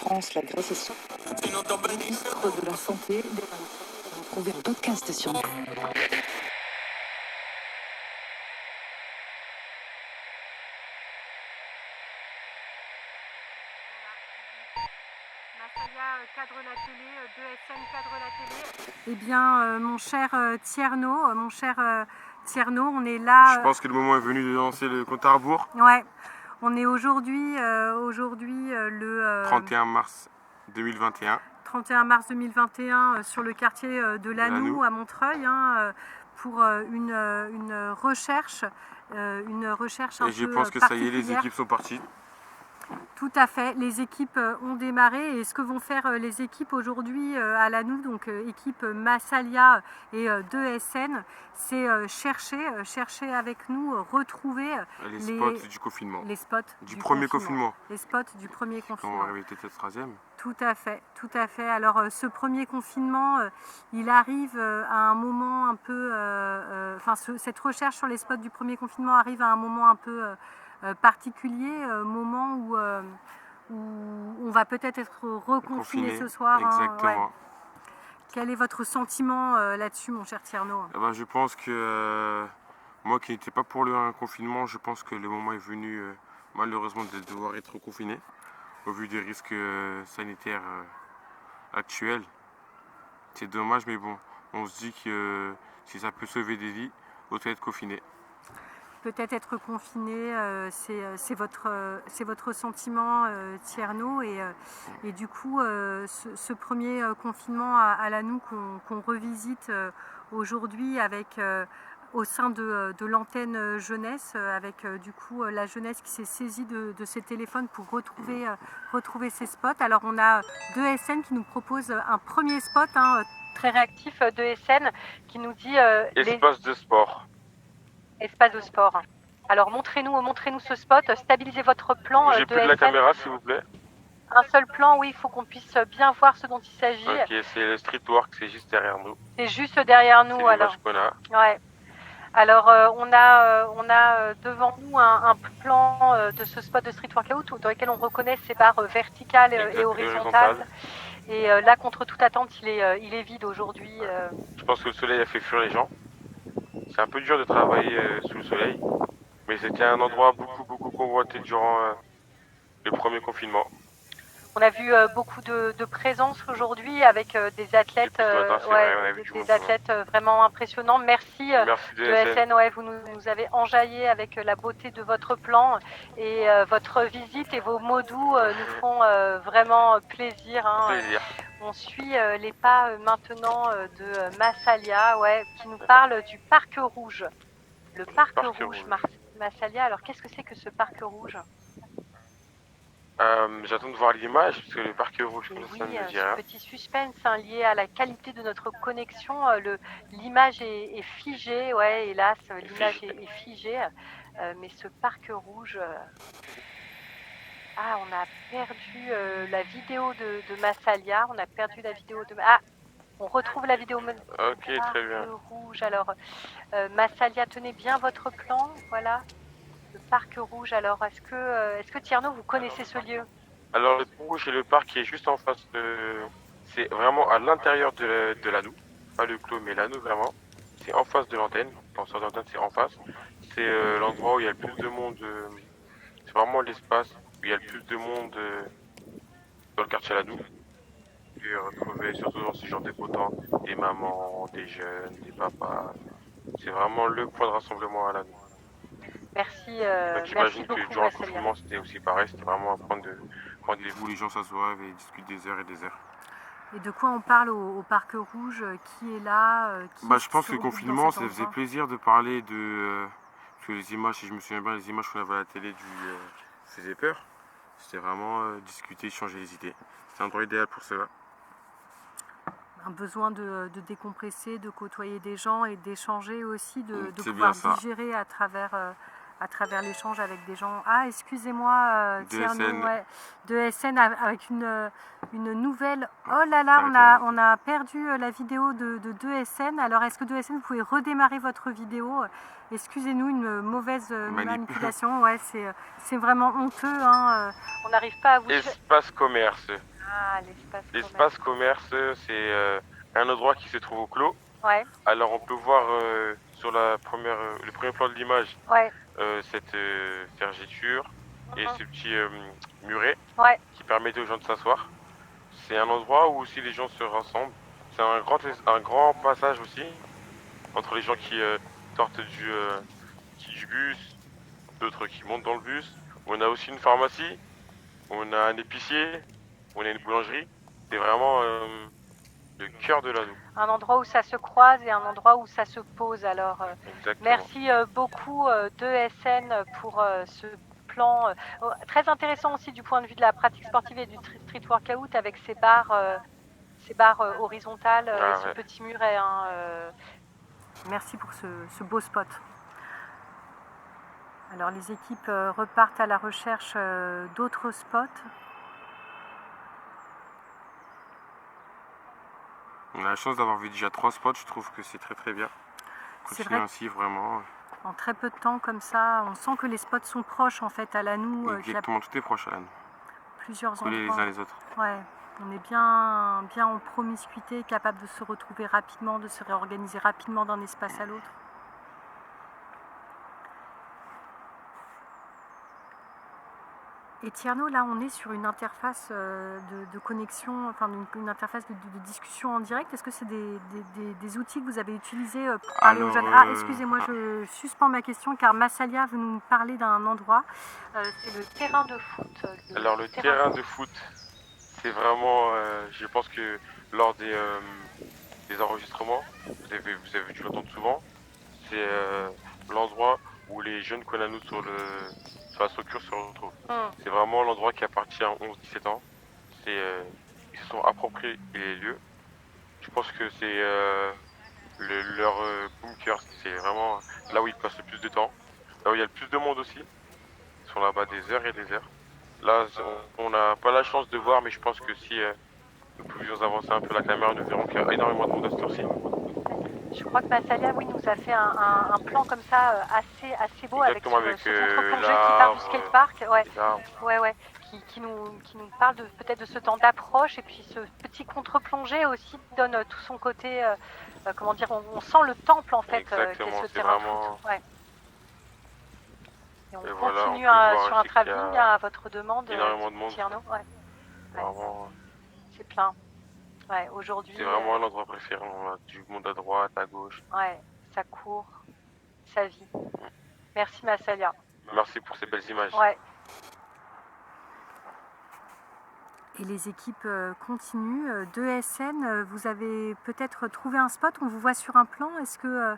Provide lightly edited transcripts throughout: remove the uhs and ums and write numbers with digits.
France, la Grèce et ministre de la Santé. Trouver un podcast sur cadre la télé, 2SN cadre la télé. Eh bien, mon cher Tierno, on est là. Je pense que le moment est venu de lancer le compte à rebours. Ouais, on est aujourd'hui le 31 mars 2021. 31 mars 2021 sur le quartier de Lannou à Montreuil pour une recherche un peu. Et je pense que ça y est, les équipes sont parties. Tout à fait, les équipes ont démarré et ce que vont faire les équipes aujourd'hui à Lannou, donc équipe Massalia et 2SN, c'est chercher avec nous, retrouver les spots du confinement. Les spots du premier confinement. Les spots du premier confinement. On va arriver peut-être au troisième. Tout à fait. Alors ce premier confinement, il arrive à un moment un peu... cette recherche sur les spots du premier confinement arrive à un moment un peu... particulier, moment où on va peut-être être reconfiné ce soir. Exactement. Ouais. Quel est votre sentiment là-dessus, mon cher Tierno ? Je pense que moi qui n'étais pas pour le confinement, je pense que le moment est venu malheureusement de devoir être confiné au vu des risques sanitaires actuels. C'est dommage, mais bon, on se dit que si ça peut sauver des vies, autant être confiné. Peut-être être confiné, c'est votre sentiment, Tierno, et du coup, ce premier confinement à Lannou qu'on revisite aujourd'hui avec au sein de l'antenne jeunesse, avec du coup la jeunesse qui s'est saisie de ses téléphones pour retrouver ces spots. Alors on a 2SN qui nous propose un premier spot très réactif, 2SN qui nous dit espace de sport. Espace de sport. Alors montrez-nous ce spot, stabilisez votre plan. Bougez plus de la caméra s'il vous plaît. Un seul plan, oui, il faut qu'on puisse bien voir ce dont il s'agit. Ok, c'est le streetwork, c'est juste derrière nous. C'est juste derrière nous. C'est l'image qu'on a. Ouais. Alors on a devant nous un plan de ce spot de street workout dans lequel on reconnaît ces barres verticales et horizontales. Et là, contre toute attente, il est vide aujourd'hui. Je pense que le soleil a fait fuir les gens. C'est un peu dur de travailler sous le soleil, mais c'était un endroit beaucoup convoité durant le premier confinement. On a vu beaucoup de présence aujourd'hui avec des athlètes, athlètes vraiment impressionnants. Merci 2SN, vous nous avez enjaillé avec la beauté de votre plan et votre visite et vos mots doux nous font vraiment plaisir. On suit les pas maintenant de Massalia, qui nous parle du Parc Rouge. Le Parc Rouge. Massalia, alors qu'est-ce que c'est que ce Parc Rouge ? J'attends de voir l'image parce que le Parc Rouge, ça me dit rien. Petit suspense lié à la qualité de notre connexion. L'image est figée, hélas, l'image est figée. Mais ce Parc Rouge... on a perdu la vidéo de Massalia. On a perdu la vidéo de... on retrouve la vidéo. Ok, très bien. Rouge. Alors, Massalia, tenez bien votre plan, voilà. Le Parc Rouge. Alors, est-ce que Tierno, vous connaissez ce lieu ? Alors, le Parc Rouge, c'est le parc qui est juste en face c'est vraiment à l'intérieur de Lannou. Pas le clos, mais Lannou, vraiment. C'est en face de l'antenne. Dans cette antenne, c'est en face. C'est l'endroit où il y a le plus de monde. C'est vraiment l'espace où il y a le plus de monde dans le quartier Lannou. Et retrouver surtout dans ce genre d'événements des mamans, des jeunes, des papas. C'est vraiment le point de rassemblement à Lannou. Merci. J'imagine que durant le confinement, c'était aussi pareil. C'était vraiment un point de rendez-vous. Les gens s'assoient et discutent des heures et des heures. Et de quoi on parle au Parc Rouge ? Qui est là Je pense que le confinement, ça faisait plaisir de parler de... parce que les images, si je me souviens bien, les images qu'on avait à la télé faisaient peur. C'était vraiment discuter, changer les idées. C'est un endroit idéal pour cela. Un besoin de décompresser, de côtoyer des gens et d'échanger aussi, de pouvoir digérer à travers l'échange avec des gens. Excusez-moi, 2SN avec une nouvelle. Oh là là, on a perdu la vidéo de 2SN. Alors, est-ce que 2SN, vous pouvez redémarrer votre vidéo ? Excusez-nous, une mauvaise manipulation. C'est vraiment honteux. On n'arrive pas à vous... Espace commerce. Ah, l'espace commerce. L'espace commerce, c'est un endroit qui se trouve au clos. Ouais, Alors on peut voir sur le premier plan de l'image ouais. cette fergiture et Mhm. ce petit muret Ouais, qui permettait aux gens de s'asseoir. C'est un endroit où aussi les gens se rassemblent. C'est un grand passage aussi entre les gens qui sortent du bus, d'autres qui montent dans le bus. On a aussi une pharmacie, on a un épicier, on a une boulangerie. C'est vraiment le cœur de l'anneau. un endroit où ça se croise et un endroit où ça se pose. Alors, Exactement. merci beaucoup de SN pour ce plan très intéressant aussi du point de vue de la pratique sportive et du street workout avec ces barres horizontales et Ah ce ouais. petit muret. Merci pour ce beau spot. Alors les équipes repartent à la recherche d'autres spots. On a la chance d'avoir vu déjà 3 spots, je trouve que c'est très très bien. C'est Continuer vrai ainsi vraiment. En très peu de temps comme ça, on sent que les spots sont proches en fait à Lannou. Exactement, tout est proche à l'âne. Plusieurs Collés les uns endroits. les autres. Ouais, on est bien en promiscuité, capable de se retrouver rapidement, de se réorganiser rapidement d'un espace à l'autre. Et Tierno, là, on est sur une interface de connexion, enfin une interface de discussion en direct. Est-ce que c'est des outils que vous avez utilisés pour parler aux jeunes? Ah, excusez-moi, je suspends ma question car Massalia veut nous parler d'un endroit. C'est le terrain de foot. Alors le terrain de foot, c'est vraiment, je pense que lors des enregistrements, vous avez dû l'entendre souvent, c'est l'endroit où les jeunes Konano sur la structure se retrouvent. C'est vraiment l'endroit qui appartient à 11-17 ans. Ils se sont appropriés les lieux. Je pense que c'est leur bunker, c'est vraiment là où ils passent le plus de temps, là où il y a le plus de monde aussi. Ils sont là-bas des heures et des heures. Là, on n'a pas la chance de voir, mais je pense que si nous pouvions avancer un peu la caméra, nous verrons qu'il y a énormément de monde à cette heure-ci. Je crois que Massalia, oui, nous a fait un plan comme ça assez beau. Exactement, avec ce contre-plongée qui l'arbre, part du skatepark. Ouais, les arbres. ouais. Qui nous parle peut-être de ce temps d'approche et puis ce petit contre-plongée aussi donne tout son côté, comment dire, on sent le temple en fait, Exactement, qu'est ce c'est terrain vraiment... de foot. Ouais. Et on Et continue voilà, on peut voir sur un aussi qu'il y a travelling à votre demande, énormément de monde. Tierno. Ouais. Vraiment, C'est plein. Ouais, aujourd'hui, c'est vraiment l'endroit préféré. On a du monde à droite, à gauche. ouais, ça court, ça vit. Merci Massalia. Merci pour ces belles images. Ouais. Et les équipes continuent. De SN, vous avez peut-être trouvé un spot, on vous voit sur un plan. Est-ce que...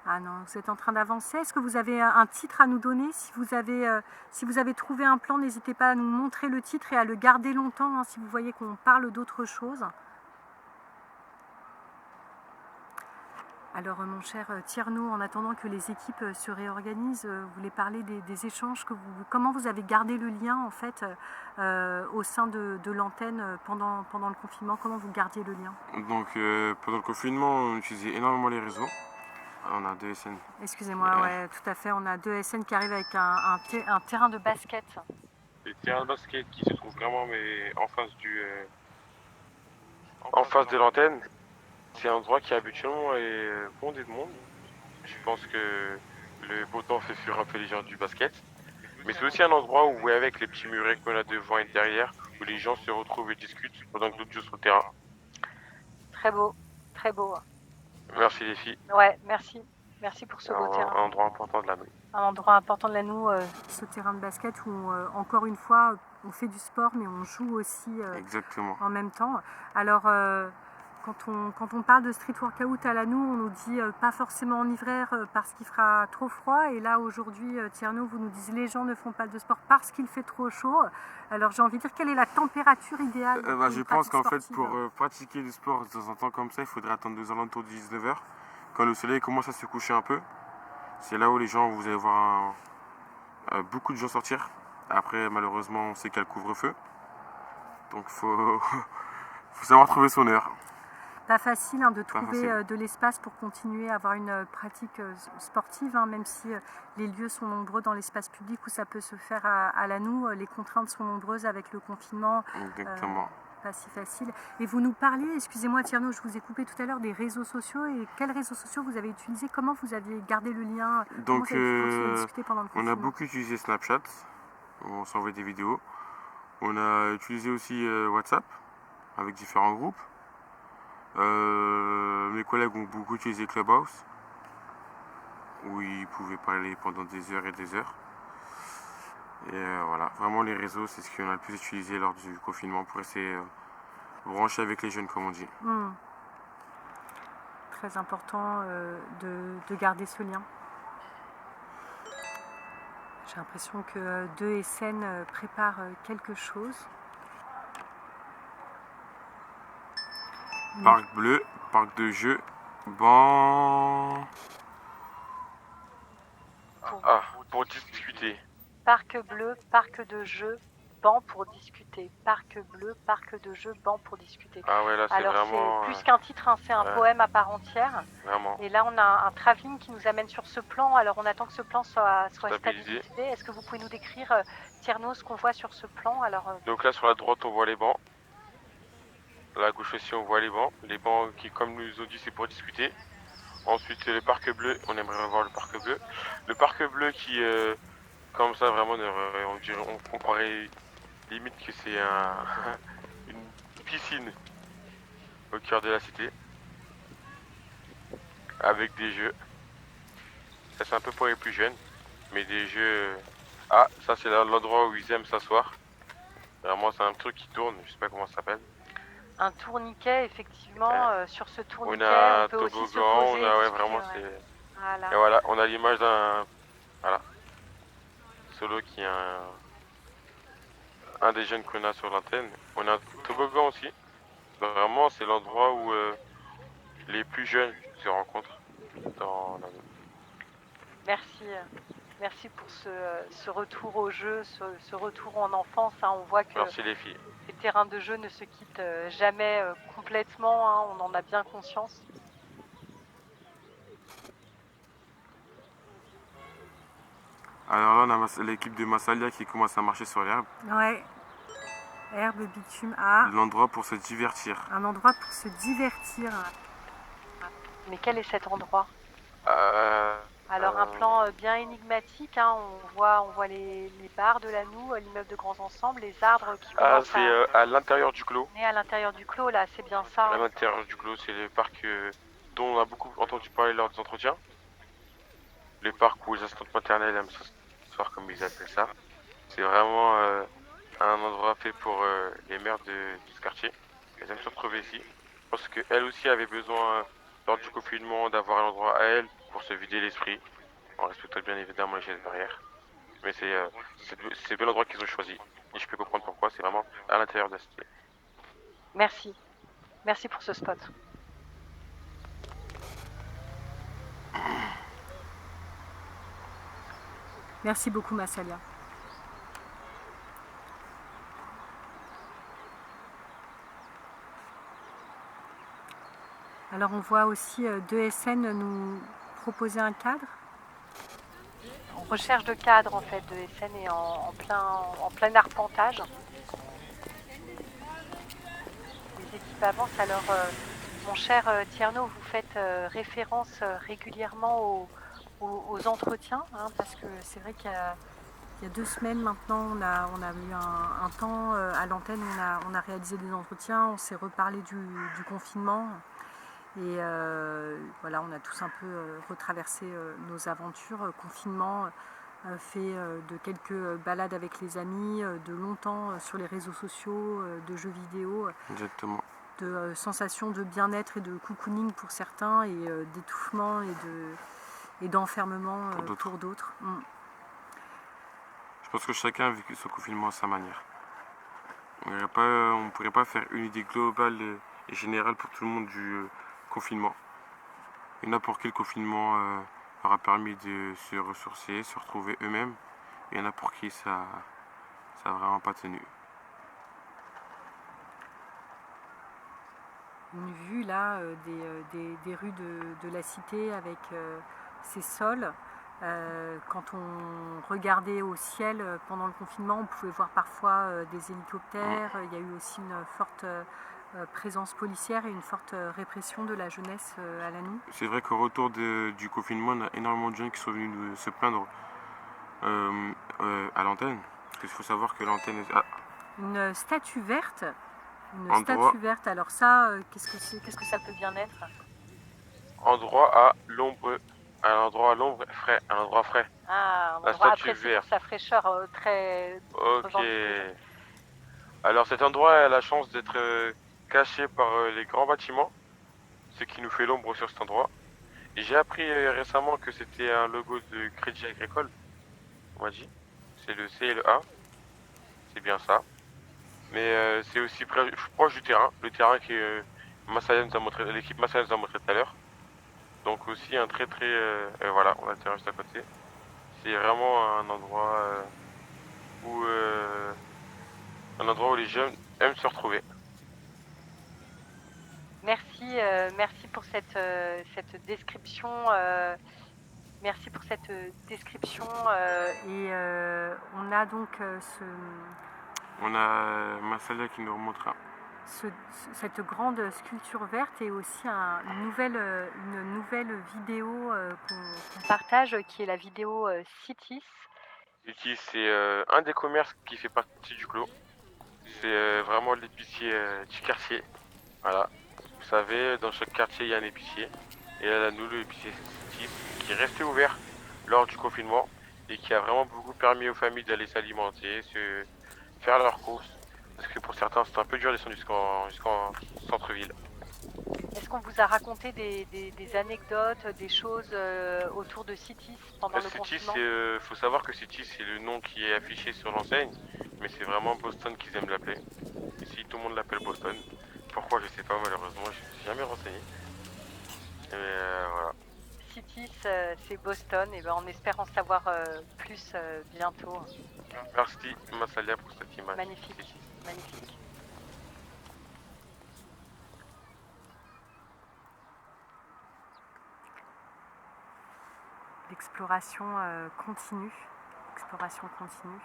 Ah non, vous êtes en train d'avancer. Est-ce que vous avez un titre à nous donner? Si vous avez trouvé un plan, n'hésitez pas à nous montrer le titre et à le garder longtemps, hein, si vous voyez qu'on parle d'autre chose. Alors mon cher Tierno, en attendant que les équipes se réorganisent, vous voulez parler des échanges, comment vous avez gardé le lien en fait au sein de l'antenne pendant le confinement? Comment vous gardiez le lien? Donc pendant le confinement, on utilisait énormément les réseaux. On a 2 SN. Excusez-moi, ouais, tout à fait. On a 2 SN qui arrivent avec un terrain de basket. Le terrain de basket qui se trouve vraiment mais en face de l'antenne. C'est un endroit qui habituellement est bondé de monde. Je pense que le beau temps fait fuir un peu les gens du basket. Mais c'est aussi un endroit où, avec les petits murets qu'on a devant et derrière, où les gens se retrouvent et discutent pendant que d'autres jouent sur le terrain. Très beau, très beau. Merci les filles. Ouais, merci. Merci pour ce beau terrain. Un endroit important de l'année. Un endroit important de l'année, ce terrain de basket où, encore une fois, on fait du sport, mais on joue aussi Exactement. en même temps. Alors, quand on parle de street workout à Lannou, on nous dit pas forcément en hiver parce qu'il fera trop froid. Et là, aujourd'hui, Tierno, vous nous dites les gens ne font pas de sport parce qu'il fait trop chaud. Alors, j'ai envie de dire, quelle est la température idéale Je pense qu'en fait, pour pratiquer du sport de temps en temps comme ça, il faudrait attendre aux alentours de 19h. Quand le soleil commence à se coucher un peu, c'est là où les gens, vous allez voir beaucoup de gens sortir. Après, malheureusement, on sait qu'il y a le couvre-feu. Donc, faut savoir trouver son heure. Pas facile hein, de Pas trouver facile. de l'espace pour continuer à avoir une pratique sportive, hein, même si les lieux sont nombreux dans l'espace public où ça peut se faire à Lannou. Les contraintes sont nombreuses avec le confinement. Exactement. Pas si facile. Et vous nous parliez, excusez-moi Tierno, je vous ai coupé tout à l'heure, des réseaux sociaux. Et quels réseaux sociaux vous avez utilisés? Comment vous aviez gardé le lien? Comment Donc, vous avez pu continuer à discuter pendant le on a confinement? beaucoup utilisé Snapchat, où on s'envoie des vidéos. On a utilisé aussi WhatsApp, avec différents groupes. Mes collègues ont beaucoup utilisé Clubhouse, où ils pouvaient parler pendant des heures et des heures. Et voilà, vraiment les réseaux, c'est ce qu'on a le plus utilisé lors du confinement pour essayer de brancher avec les jeunes, comme on dit. Très important de garder ce lien. J'ai l'impression que 2SN prépare quelque chose. Parc bleu, parc de jeux, banc. Ah, pour discuter. Parc bleu, parc de jeux, banc pour discuter. Parc bleu, parc de jeux, banc pour discuter. Ah ouais, là c'est Alors vraiment... c'est plus qu'un titre, hein, c'est un ouais. poème à part entière. Vraiment. Et là on a un travelling qui nous amène sur ce plan. Alors on attend que ce plan soit Stabilisé. stabilisé. Est-ce que vous pouvez nous décrire, Tierno, ce qu'on voit sur ce plan? Alors, Donc là sur la droite on voit les bancs. Là à gauche aussi on voit les bancs. Les bancs qui, comme nous ont dit, c'est pour discuter. Ensuite le parc bleu, on aimerait voir le parc bleu. Le parc bleu qui, comme ça vraiment, on croirait limite que c'est une piscine au cœur de la cité. Avec des jeux. Ça c'est un peu pour les plus jeunes. Mais des jeux... Ah, ça c'est l'endroit où ils aiment s'asseoir. Vraiment c'est un truc qui tourne, je sais pas comment ça s'appelle. un tourniquet, effectivement. Sur ce tourniquet, On a on peut aussi se toboggan, poser. on a, ouais, discuter, vraiment, ouais. c'est... Voilà. Et voilà, on a l'image d'un... Voilà. Solo qui est un des jeunes qu'on a sur l'antenne. On a un toboggan aussi. Vraiment, c'est l'endroit où les plus jeunes se rencontrent dans la... Merci. Merci pour ce retour au jeu, ce retour en enfance. Hein. On voit que Merci les filles. les terrains de jeu ne se quittent jamais complètement. Hein. On en a bien conscience. Alors là, on a l'équipe de Massalia qui commence à marcher sur l'herbe. Ouais. Herbe, bitume, ah. L'endroit pour se divertir. Un endroit pour se divertir. Mais quel est cet endroit? Alors un plan bien énigmatique, hein. On voit les bars de Lannou, l'immeuble de grands ensembles, les arbres qui commencent c'est à l'intérieur du clos. à l'intérieur du clos, là, c'est bien ça. À l'intérieur du clos, c'est le parc dont on a beaucoup entendu parler lors des entretiens. Le parc où les assistantes maternelles aiment s'asseoir, comme ils appellent ça. C'est vraiment un endroit fait pour les mères de ce quartier. Elles aiment se retrouver ici. Je pense qu'elles aussi avaient besoin, lors du confinement, d'avoir un endroit à elles pour se vider l'esprit, en respectant bien évidemment les gestes barrières. Mais c'est bien l'endroit qu'ils ont choisi. Et je peux comprendre pourquoi, c'est vraiment à l'intérieur de la cité. Merci. Merci pour ce spot. Merci beaucoup, Massalia. Alors on voit aussi 2SN nous proposer un cadre. On recherche de cadre en fait, 2SN est en plein arpentage. Les équipes avancent. Alors mon cher Tierno, vous faites référence régulièrement aux entretiens, hein, parce que c'est vrai qu'il y a 2 semaines maintenant, on a eu un temps à l'antenne où on a réalisé des entretiens, on s'est reparlé du confinement. Et voilà, on a tous un peu retraversé nos aventures. Confinement fait de quelques balades avec les amis, de longtemps sur les réseaux sociaux, de jeux vidéo. Exactement. De sensations de bien-être et de cocooning pour certains et d'étouffement et d'enfermement pour d'autres. Je pense que chacun a vécu ce confinement à sa manière. On ne pourrait pas faire une idée globale et générale pour tout le monde du confinement. Il y en a pour qui le confinement leur a permis de se ressourcer, se retrouver eux-mêmes. Il y en a pour qui ça n'a vraiment pas tenu. une vue là des rues de la cité avec ces sols. Quand on regardait au ciel pendant le confinement, on pouvait voir parfois des hélicoptères. Il y a eu aussi une forte présence policière et une forte répression de la jeunesse à Lannou. C'est vrai qu'au retour du confinement, on a énormément de jeunes qui sont venus se plaindre à l'antenne. Parce qu'il faut savoir que l'antenne est... Une statue verte. Endroit. Alors ça, qu'est-ce que c'est? Qu'est-ce que ça peut bien être? Endroit à l'ombre, un endroit à l'ombre frais, un endroit frais. Ah, un La endroit statue apprécié verte. pour sa fraîcheur très Ok. revendiquée. Alors cet endroit a la chance d'être caché par les grands bâtiments, ce qui nous fait l'ombre sur cet endroit. Et j'ai appris récemment que c'était un logo de Crédit Agricole. On m'a dit. C'est le C et le A. C'est bien ça. Mais c'est aussi proche du terrain. Le terrain que l'équipe Massalia nous a montré tout à l'heure. Donc aussi un très voilà, on a le terrain juste à côté. C'est vraiment un endroit où les jeunes aiment se retrouver. Merci pour cette description. Merci pour cette description. On a donc On a Massalia qui nous remontre cette grande sculpture verte et aussi une nouvelle vidéo qu'on partage, qui est la vidéo Citis. Citis, c'est un des commerces qui fait partie du clos. C'est vraiment l'épicier du quartier. Voilà. Vous savez, dans chaque quartier, il y a un épicier. Et là, nous, l'épicier Citis, qui est resté ouvert lors du confinement et qui a vraiment beaucoup permis aux familles d'aller s'alimenter, faire leurs courses. Parce que pour certains, c'est un peu dur de descendre jusqu'en centre-ville. Est-ce qu'on vous a raconté des anecdotes, des choses autour de Citis pendant le confinement? Il faut savoir que Citis, c'est le nom qui est affiché sur l'enseigne, mais c'est vraiment Boston qu'ils aiment l'appeler. Ici, tout le monde l'appelle Boston. Pourquoi, je sais pas, malheureusement, je ne me suis jamais renseigné. Voilà. Citis, c'est Boston, et ben on espère en savoir plus bientôt. Merci Massalia pour cette image. Magnifique, magnifique. L'exploration continue. Exploration continue.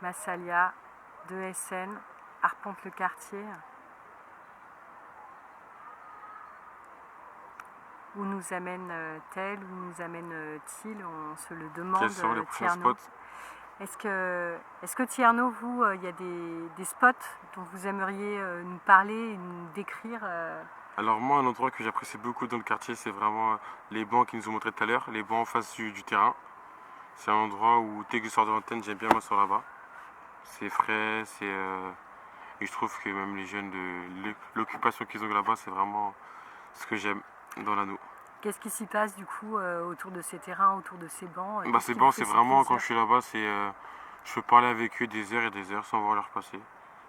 Massalia, 2SN, arpente le quartier. Où nous amène-t-elle, où nous amène-t-il? On se le demande. Quels sont les prochains spots? Est-ce que Tierno, vous, il y a des spots dont vous aimeriez nous parler et nous décrire? Alors moi, un endroit que j'apprécie beaucoup dans le quartier, c'est vraiment les bancs qu'ils nous ont montré tout à l'heure, les bancs en face du terrain. C'est un endroit où dès que je sors de l'antenne, j'aime bien m'asseoir là-bas. C'est frais, et je trouve que même les jeunes, l'occupation qu'ils ont là-bas, c'est vraiment ce que j'aime dans l'anneau. Qu'est-ce qui s'y passe du coup autour de ces terrains, autour de ces bancs? Ces bancs, c'est vraiment, quand je suis là-bas, je peux parler avec eux des heures et des heures sans voir leur passer.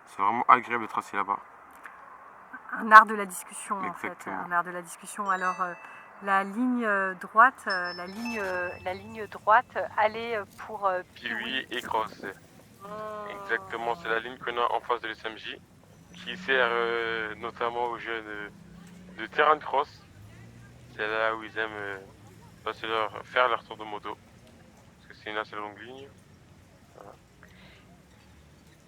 C'est vraiment agréable d'être assis là-bas. Un art de la discussion. Exactement. En fait, un art de la discussion. Alors la ligne droite, allait pour Piwi et Cross. Exactement, c'est la ligne qu'on a en face de l'SMJ qui sert notamment aux jeunes de terrain de cross. C'est là où ils aiment faire leur tour de moto. Parce que c'est une assez longue ligne. Voilà.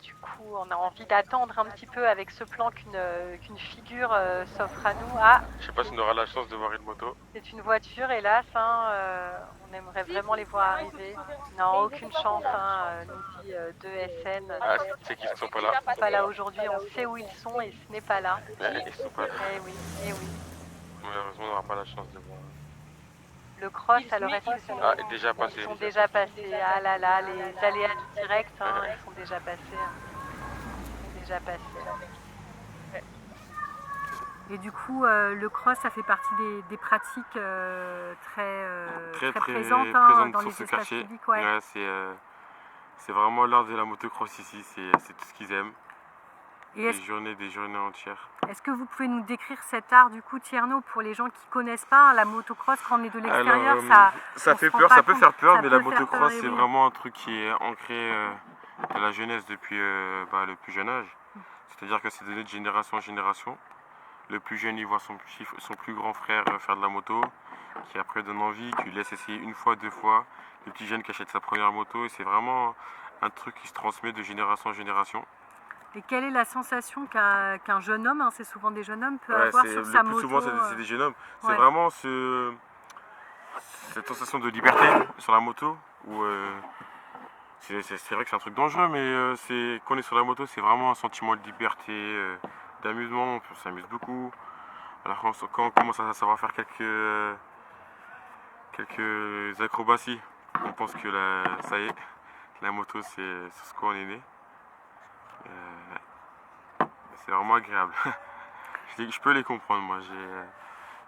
Du coup, on a envie d'attendre un petit peu avec ce plan qu'une figure s'offre à nous. Ah, je sais pas si on aura la chance de voir une moto. C'est une voiture, hélas. On aimerait vraiment les voir arriver. Non, aucune chance, nous dit 2SN. Ah, c'est qu'ils ne sont pas là. Ils sont pas là aujourd'hui, on sait où ils sont et ce n'est pas là. Ils sont pas là. Eh oui, eh oui. Malheureusement, on n'aura pas la chance de voir. Le cross, alors est-ce qu'ils sont déjà passés? Ils sont déjà passés. Ah là là, les aléas du direct, ils sont déjà passés. Ils sont déjà passés. Et du coup, le cross, ça fait partie des pratiques très présentes dans les espaces publics. Ouais, c'est vraiment l'art de la motocross ici, c'est tout ce qu'ils aiment. Des journées entières. Est-ce que vous pouvez nous décrire cet art du coup, Tierno, pour les gens qui ne connaissent pas la motocross quand on est de l'extérieur? Ça on fait se rend peur, pas ça peut compte. faire peur, Ça mais la peut faire peur, motocross et c'est oui. vraiment un truc qui est ancré de la jeunesse depuis le plus jeune âge. C'est-à-dire que c'est de notre génération en génération. Le plus jeune il voit son plus grand frère faire de la moto, qui après donne envie, qui lui laisse essayer une fois, deux fois. Le petit jeune qui achète sa première moto, et c'est vraiment un truc qui se transmet de génération en génération. Et quelle est la sensation qu'un jeune homme, c'est souvent des jeunes hommes, peut Ouais, avoir sur sa le plus moto? souvent c'est des jeunes hommes. C'est Ouais. vraiment cette sensation de liberté sur la moto où c'est vrai que c'est un truc dangereux, mais quand on est sur la moto, c'est vraiment un sentiment de liberté, d'amusement, on s'amuse beaucoup. Alors quand on commence à savoir faire quelques acrobaties, on pense que ça y est, la moto c'est sur ce quoi on est né. C'est vraiment agréable. Je peux les comprendre, moi.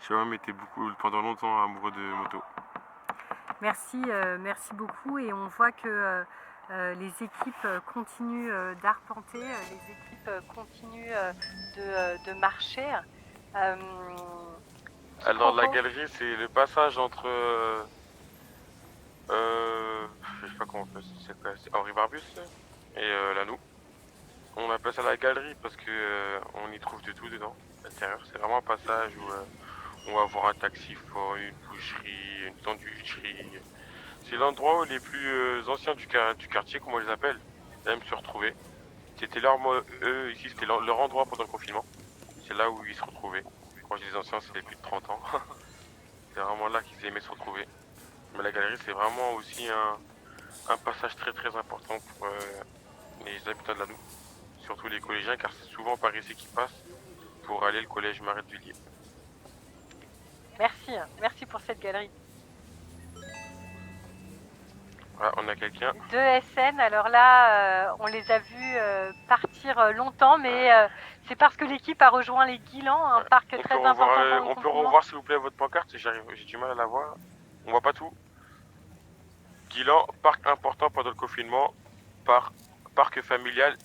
J'ai même été pendant longtemps amoureux de moto. Merci, merci beaucoup. Et on voit que les équipes continuent d'arpenter, les équipes continuent de marcher. Alors la galerie, c'est le passage entre, je sais pas comment on peut, c'est Henri Barbus et Lanou. On appelle ça la galerie parce que on y trouve de tout dedans, à l'intérieur. C'est vraiment un passage où on va voir un taxi fort, une boucherie, une sandwicherie. C'est l'endroit où les plus anciens du quartier, comme on les appelle, aiment se retrouver. C'était eux ici, c'était leur endroit pendant le confinement. C'est là où ils se retrouvaient. Quand je dis anciens, c'était plus de 30 ans. C'est vraiment là qu'ils aimaient se retrouver. Mais la galerie, c'est vraiment aussi un passage très très important pour les habitants de la Noue. Surtout les collégiens, car c'est souvent par ici qu'ils passent pour aller au collège Marais de Villiers. Merci, merci pour cette galerie. Voilà, on a quelqu'un. Deux SN, alors là, on les a vus partir longtemps, mais c'est parce que l'équipe a rejoint les Guilans, un parc très important pendant le On peut confinement. revoir s'il vous plaît votre pancarte, j'ai du mal à la voir. On voit pas tout. Guilan, parc important pendant le confinement, parc familial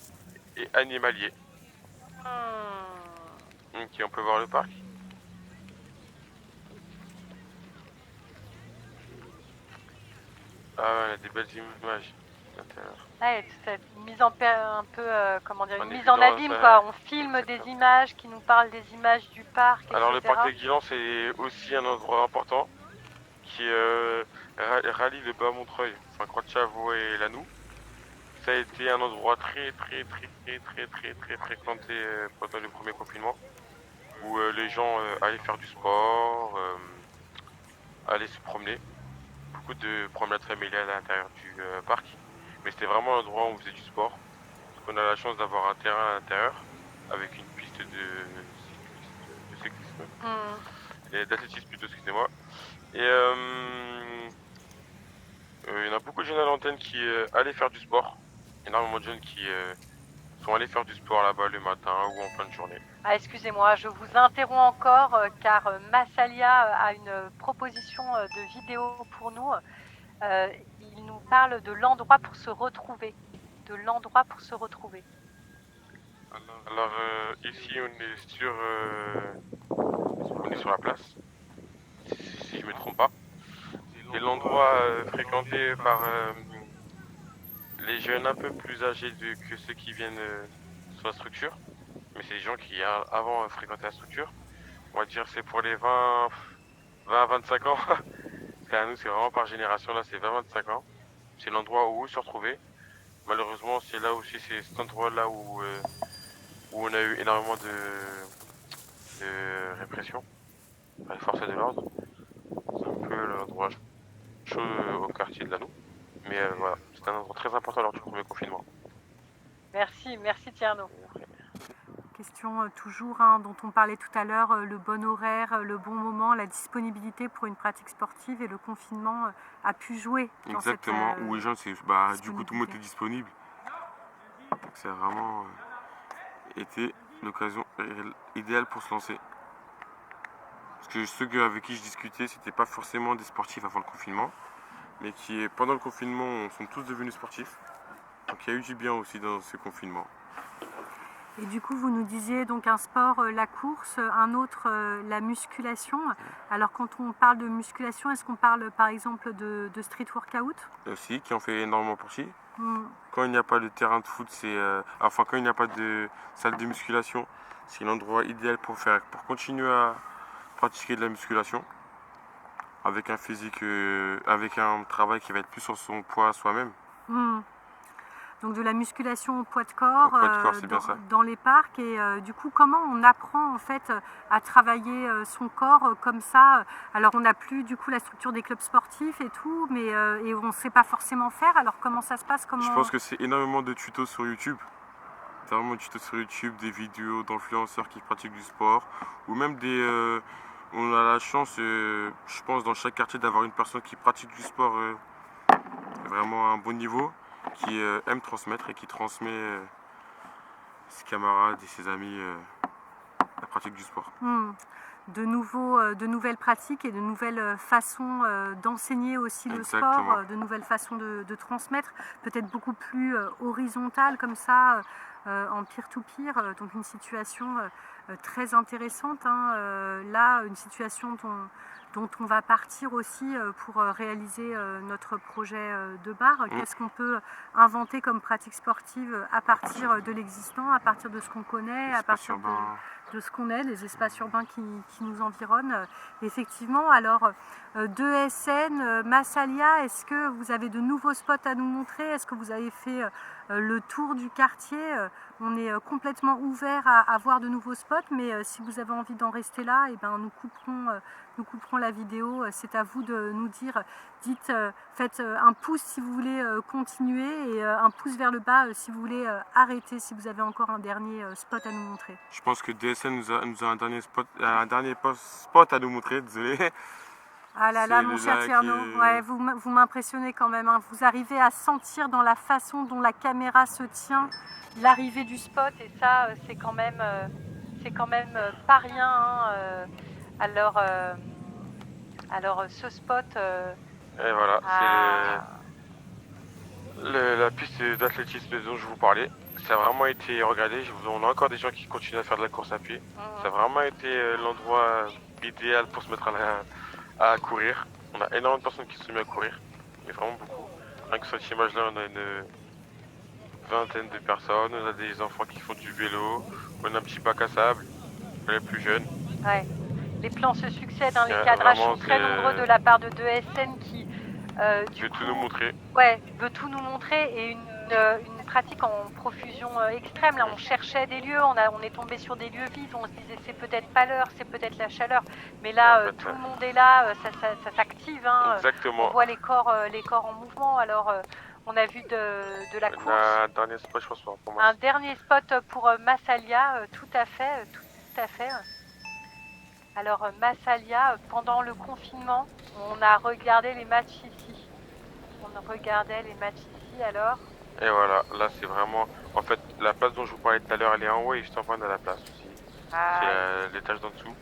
et animalier. Ok, on peut voir le parc. Ah ouais, des belles images d'intérieur. Ouais, cette mise en un peu, comment dire, une En mise en évidence, abîme, quoi. On filme exactement. des images qui nous parlent des images du parc, etc. Alors le parc de Guilan, c'est aussi un endroit important qui rallie le Bas-Montreuil, enfin Croix-de-Chavaux et Lanou. Ça a été un endroit très fréquenté pendant le premier confinement, où les gens allaient faire du sport, allaient se promener. Beaucoup de promenades familiales à l'intérieur du parc, mais c'était vraiment un endroit où on faisait du sport. Parce qu'on a la chance d'avoir un terrain à l'intérieur avec une piste de cyclisme, et d'athlétisme plutôt, excusez-moi. Et il y en a beaucoup de jeunes à l'antenne qui allaient faire du sport. Énormément de jeunes qui sont allés faire du sport là-bas le matin ou en fin de journée. Ah, excusez-moi, je vous interromps encore car Massalia a une proposition de vidéo pour nous. Il nous parle de l'endroit pour se retrouver. De l'endroit pour se retrouver. Alors ici on est sur la place, si je me trompe pas. C'est l'endroit fréquenté par les jeunes un peu plus âgés que ceux qui viennent sur la structure. Mais c'est des gens qui avant fréquentaient la structure. On va dire c'est pour les 20 à 25 ans. À nous c'est vraiment par génération, là c'est 20-25 ans. C'est l'endroit où se retrouver. Malheureusement c'est là aussi, c'est cet endroit là où on a eu énormément de répression par les forces de l'ordre. C'est un peu l'endroit chaud au quartier de Lanou. Mais voilà, c'est un endroit très important lors du premier confinement. Merci, merci Tierno. Question toujours dont on parlait tout à l'heure, le bon horaire, le bon moment, la disponibilité pour une pratique sportive, et le confinement a pu jouer dans exactement, cette, où les gens, du coup tout le monde était disponible. Donc ça a vraiment été l'occasion idéale pour se lancer. Parce que ceux avec qui je discutais, c'était pas forcément des sportifs avant le confinement, mais qui pendant le confinement sont tous devenus sportifs. Donc il y a eu du bien aussi dans ce confinement. Et du coup, vous nous disiez donc un sport, la course, un autre, la musculation. Alors quand on parle de musculation, est-ce qu'on parle par exemple de street workout? Aussi, qui en fait énormément partie. Hmm. Quand il n'y a pas de terrain de foot, quand il n'y a pas de salle de musculation, c'est l'endroit idéal pour continuer à pratiquer de la musculation avec un physique, avec un travail qui va être plus sur son poids soi-même. Hmm. Donc de la musculation au poids de corps, C'est bien ça. dans les parcs. Et du coup, comment on apprend en fait à travailler son corps comme ça? Alors on n'a plus du coup la structure des clubs sportifs et tout, mais et on ne sait pas forcément faire. Alors comment ça se passe? Je pense que c'est énormément de tutos sur YouTube. Vraiment de tutos sur YouTube, des vidéos d'influenceurs qui pratiquent du sport, ou même on a la chance, je pense, dans chaque quartier d'avoir une personne qui pratique du sport vraiment à un bon niveau, qui aime transmettre et qui transmet ses camarades et ses amis la pratique du sport. De nouvelles pratiques et de nouvelles façons d'enseigner aussi le sport, de nouvelles façons de transmettre, peut-être beaucoup plus horizontales comme ça, en peer-to-peer, donc une situation très intéressante, hein. Là, une situation dont on va partir aussi pour réaliser notre projet de bar. Qu'est-ce qu'on peut inventer comme pratique sportive à partir de l'existant, à partir de ce qu'on connaît, à partir de ce qu'on est, des espaces urbains qui nous environnent. Effectivement, alors 2SN, Massalia, est-ce que vous avez de nouveaux spots à nous montrer? Est-ce que vous avez fait le tour du quartier? On est complètement ouvert à voir de nouveaux spots, mais si vous avez envie d'en rester là, eh ben, nous couperons la vidéo. C'est à vous de nous dire. Dites, faites un pouce si vous voulez continuer et un pouce vers le bas si vous voulez arrêter, si vous avez encore un dernier spot à nous montrer. Je pense que DSN nous a un dernier spot à nous montrer, désolé. Ah là là, mon cher Tierno, ouais, vous m'impressionnez quand même, hein. Vous arrivez à sentir dans la façon dont la caméra se tient l'arrivée du spot, et ça, c'est quand même pas rien, hein. Alors, ce spot... et voilà, c'est la piste d'athlétisme dont je vous parlais. Ça a vraiment été regardé. On a encore des gens qui continuent à faire de la course à pied. Ça a vraiment été l'endroit idéal pour se mettre à courir. On a énormément de personnes qui se sont mis à courir, mais vraiment beaucoup. Rien que sur cette image-là, on a une vingtaine de personnes. On a des enfants qui font du vélo. On a un petit bac à sable pour les plus jeunes. Ouais. Les plans se succèdent, hein. Les cadrages sont très nombreux de la part de 2SN qui veut tout nous montrer. Ouais, veut tout nous montrer, et une pratique en profusion extrême. Là, on cherchait des lieux, on est tombé sur des lieux vides, on se disait c'est peut-être pas l'heure, c'est peut-être la chaleur, mais là tout le monde est là, ça s'active, hein. Exactement. On voit les corps en mouvement. Alors on a vu de la course. Un dernier spot, je pense, pour moi. Un dernier spot pour Massalia, tout à fait. Alors Massalia, pendant le confinement, on a regardé les matchs ici. Alors. Et voilà, là c'est vraiment... En fait, la place dont je vous parlais tout à l'heure, elle est en haut et juste en bas on a la place aussi. C'est l'étage d'en dessous.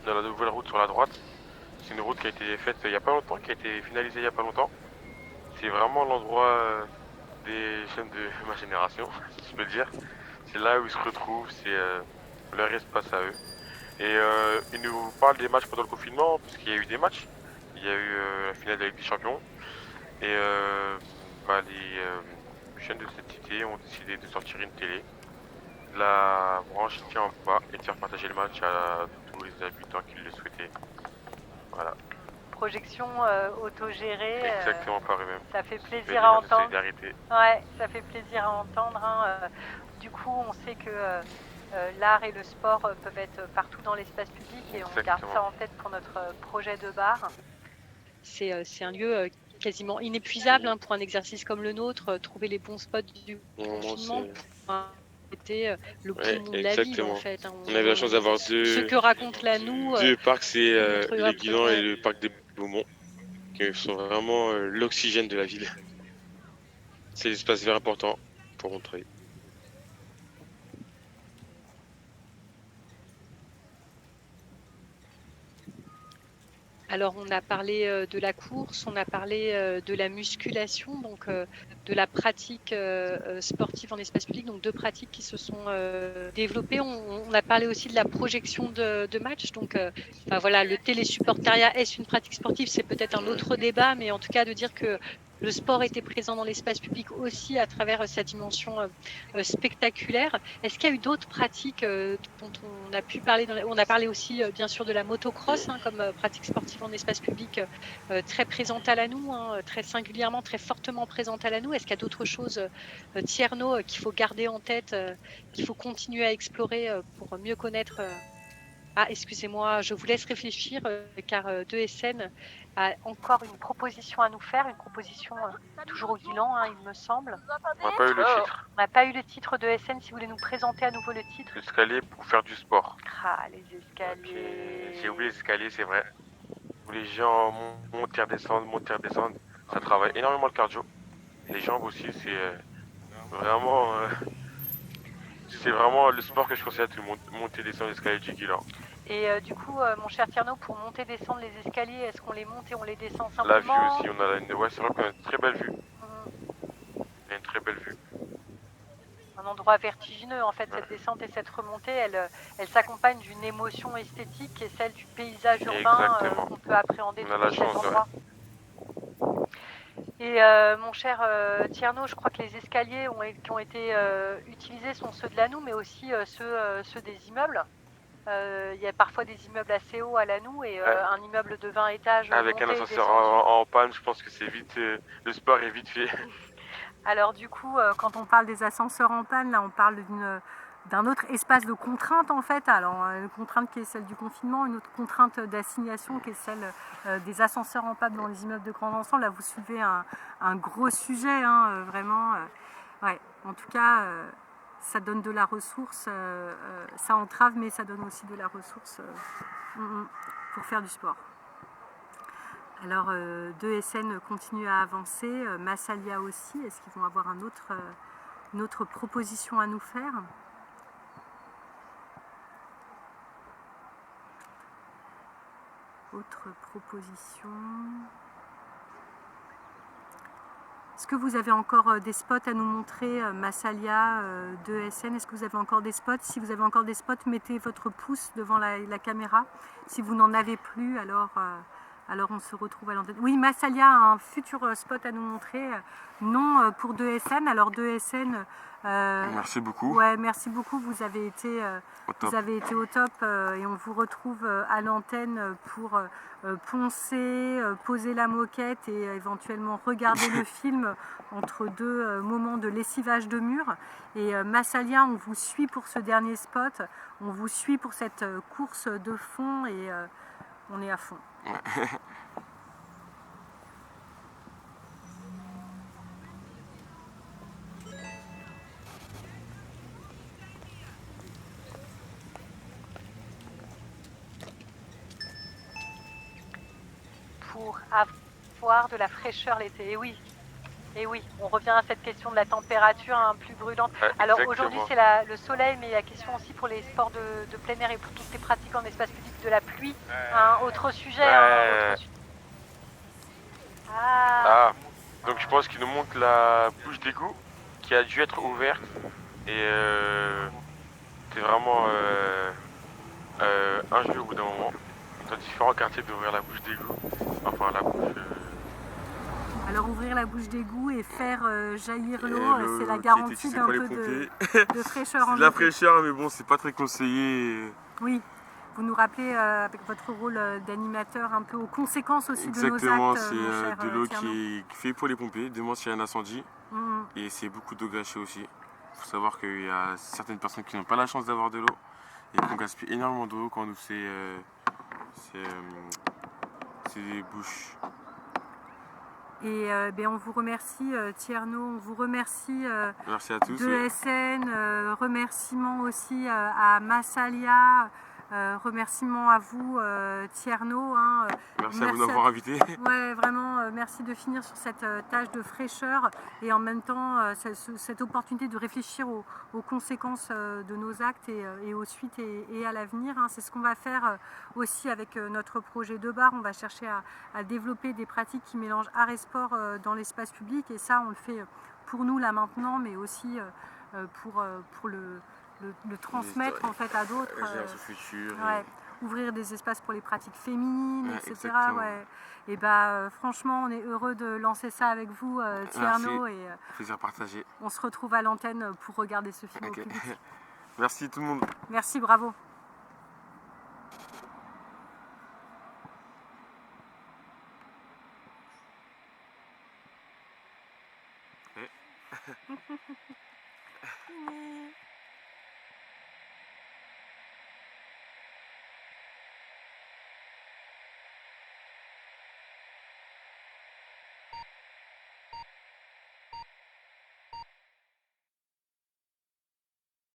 On a la nouvelle route sur la droite. C'est une route qui a été faite il n'y a pas longtemps, qui a été finalisée il n'y a pas longtemps. C'est vraiment l'endroit des jeunes de ma génération, si je peux le dire. C'est là où ils se retrouvent, c'est leur espace à eux. Et ils nous parlent des matchs pendant le confinement, parce qu'il y a eu des matchs. Il y a eu la finale de la Ligue des Champions. Et les jeunes de cette cité ont décidé de sortir une télé, de la brancher en bas et de faire partager le match à tous les habitants qui le souhaitaient. Voilà. Projection autogérée. Exactement, par eux-mêmes. Ça fait plaisir à entendre. Ouais, ça fait plaisir à entendre, hein. Du coup, on sait que l'art et le sport peuvent être partout dans l'espace public, et on garde ça en tête pour notre projet de bar. C'est un lieu quasiment inépuisable, hein, pour un exercice comme le nôtre. Trouver les bons spots du confinement c'était le poumon de la ville, en fait, hein. On avait la chance d'avoir ce que raconte la Noue. Deux parcs, c'est les Guilans et le parc des Beaumont, qui sont vraiment l'oxygène de la ville. C'est l'espace vert important pour Montreuil. Alors, on a parlé de la course, on a parlé de la musculation, donc de la pratique sportive en espace public, donc 2 pratiques qui se sont développées. On a parlé aussi de la projection de matchs, donc enfin, voilà, le télésupportariat, est-ce une pratique sportive? C'est peut-être un autre débat, mais en tout cas de dire que le sport était présent dans l'espace public aussi à travers sa dimension spectaculaire. Est-ce qu'il y a eu d'autres pratiques dont on a pu parler On a parlé aussi bien sûr de la motocross comme pratique sportive en espace public très présente à l'ANOU, très singulièrement, très fortement présente à l'ANOU. Est-ce qu'il y a d'autres choses, Thierno, qu'il faut garder en tête, qu'il faut continuer à explorer pour mieux connaître Ah, excusez-moi, je vous laisse réfléchir car 2SN a encore une proposition à nous faire, une proposition toujours au Guilan, il me semble. On n'a pas eu le titre. On n'a pas eu le titre de SN, si vous voulez nous présenter à nouveau le titre. L'escalier pour faire du sport. Ah, les escaliers. J'ai oublié les escaliers, c'est vrai. Où les gens montent et redescendent. Ça travaille énormément le cardio. Les jambes aussi, vraiment, c'est vraiment le sport que je conseille à tout le monde. Monter et descendre l'escalier du Guilan. Et du coup, mon cher Tierno, pour monter et descendre les escaliers, est-ce qu'on les monte et on les descend La simplement? vue aussi, ouais, c'est vrai qu'on a une très belle vue. Il y a une très belle vue. Un endroit vertigineux, en fait, cette descente et cette remontée, elle s'accompagne d'une émotion esthétique qui est celle du paysage urbain qu'on peut appréhender depuis cet endroit. Et mon cher Tierno, je crois que les escaliers qui ont été utilisés sont ceux de l'ANOU, mais aussi ceux des immeubles. Il y a parfois des immeubles assez hauts à l'ANOU et un immeuble de 20 étages. Avec un ascenseur en panne, je pense que c'est vite, le sport est vite fait. Alors du coup, quand on parle des ascenseurs en panne, là on parle d'un autre espace de contrainte en fait. Alors une contrainte qui est celle du confinement, une autre contrainte d'assignation qui est celle des ascenseurs en panne dans les immeubles de grand ensemble. Là vous soulevez un gros sujet, vraiment. Ouais. En tout cas, ça donne de la ressource, ça entrave, mais ça donne aussi de la ressource pour faire du sport. Alors 2SN continue à avancer, Massalia aussi. Est-ce qu'ils vont avoir une autre proposition à nous faire? Autre proposition. Est-ce que vous avez encore des spots à nous montrer, Massalia, 2SN? Est-ce que vous avez encore des spots? Si vous avez encore des spots, mettez votre pouce devant la caméra. Si vous n'en avez plus, alors on se retrouve à l'antenne. Oui, Massalia a un futur spot à nous montrer, non pour 2SN. Alors 2SN... merci beaucoup. Ouais, merci beaucoup. Vous avez été au top et on vous retrouve à l'antenne pour poncer, poser la moquette et éventuellement regarder le film entre deux moments de lessivage de mur. Et Massalia, on vous suit pour ce dernier spot, on vous suit pour cette course de fond et on est à fond. Pour avoir de la fraîcheur l'été. Et oui, on revient à cette question de la température plus brûlante. Alors aujourd'hui c'est le soleil, mais la question aussi pour les sports de plein air et pour toutes les pratiques en espace public de la pluie. Autre sujet. Donc je pense qu'il nous montre la bouche d'égout qui a dû être ouverte et c'est vraiment injuste au bout d'un moment. Dans différents quartiers d'ouvrir la bouche d'égout. Enfin la bouche. Alors ouvrir la bouche d'égout et faire jaillir l'eau, c'est la garantie d'un peu de fraîcheur. C'est de la fraîcheur, mais bon, c'est pas très conseillé. Oui, vous nous rappelez avec votre rôle d'animateur un peu aux conséquences aussi de nos actes. Exactement, c'est de l'eau qui est faite pour les pompiers, demande s'il y a un incendie. Et c'est beaucoup d'eau gâchée aussi. Il faut savoir qu'il y a certaines personnes qui n'ont pas la chance d'avoir de l'eau et qu'on gaspille énormément d'eau quand on ouvre ces bouches. Et on vous remercie Thierno, on vous remercie merci à tous, 2SN, remerciements aussi à Massalia, Remerciements à vous, Thierno. Hein, Merci à vous d'avoir invité. Ouais, vraiment, merci de finir sur cette tâche de fraîcheur et en même temps cette opportunité de réfléchir aux conséquences de nos actes et aux suites et à l'avenir. Hein. C'est ce qu'on va faire aussi avec notre projet de bar. On va chercher à développer des pratiques qui mélangent art et sport dans l'espace public et ça, on le fait pour nous là maintenant, mais aussi pour le transmettre en fait à d'autres. Ouais, ouvrir des espaces pour les pratiques féminines, Ouais, etc. exactement. Ouais. Et bah franchement, on est heureux de lancer ça avec vous, Thierno, et Plaisir partagé. on se retrouve à l'antenne pour regarder ce film au Ok. plus vite. Merci tout le monde. Merci, bravo. Eh. Fini.